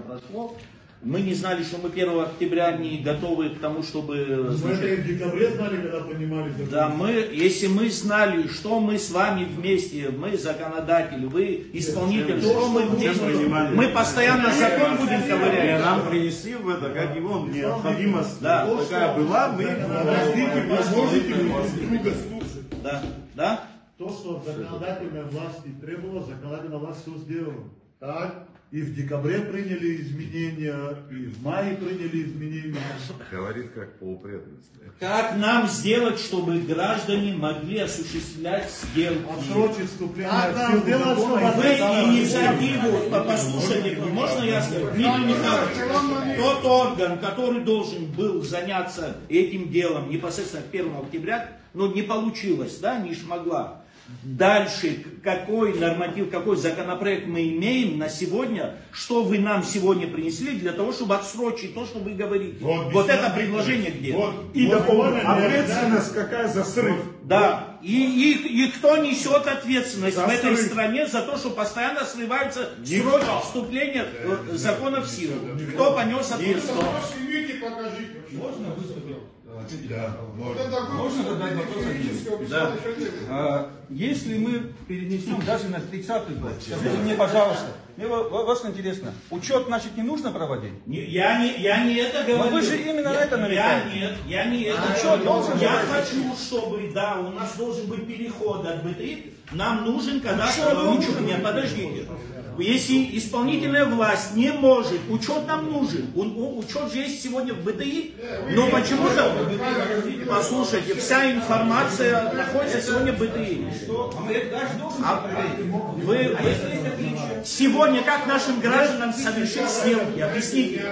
прошло. Мы не знали, что мы 1 октября не готовы к тому, чтобы... Мы это и в декабре знали, когда понимали. Да, если мы знали, что мы с вами вместе, мы законодатели, вы исполнители, что мы будем... Мы постоянно закон будем ковырять. Нам принесли в это, как его, необходимость такая была, мы возможности друга слушать. Да, да. То, что законодательная власть не требовала, законодательная власть все сделала. Так? И в декабре приняли изменения, и в мае приняли изменения. Говорит как полупреданность. Как нам сделать, чтобы граждане могли осуществлять сделки? Отсрочить вступление Вы инициативу, послушайте, можно я скажу? Дмитрий Михайлович, тот орган, который должен был заняться этим делом непосредственно к 1 октября, но не получилось, да, не смогла. Дальше, какой норматив, какой законопроект мы имеем на сегодня, что вы нам сегодня принесли для того, чтобы отсрочить то, что вы говорите. Вот это предложение где? И ответственность какая за срыв. Да, и кто несет ответственность в этой стране за то, что постоянно срываются сроки вступления законов в силу? Кто понес ответственность? Можно выступить? Да, Можно задать вопрос? Да. Если мы перенесем даже на 30-й год, скажите мне, пожалуйста, мне вот интересно, учет, значит, не нужно проводить? Я не это говорю. Но вы же именно на это намекаете. Я не это. Учет должен Я хочу, чтобы, да, у нас должен быть переход от БТИ. Нам нужен, когда учет. Нет, подождите. Если исполнительная власть не может, учет нам нужен. Учет же есть сегодня в БТИ, но почему-то, послушайте, вся информация находится сегодня в БТИ. Вы сегодня как нашим гражданам совершить сделки? Объясните.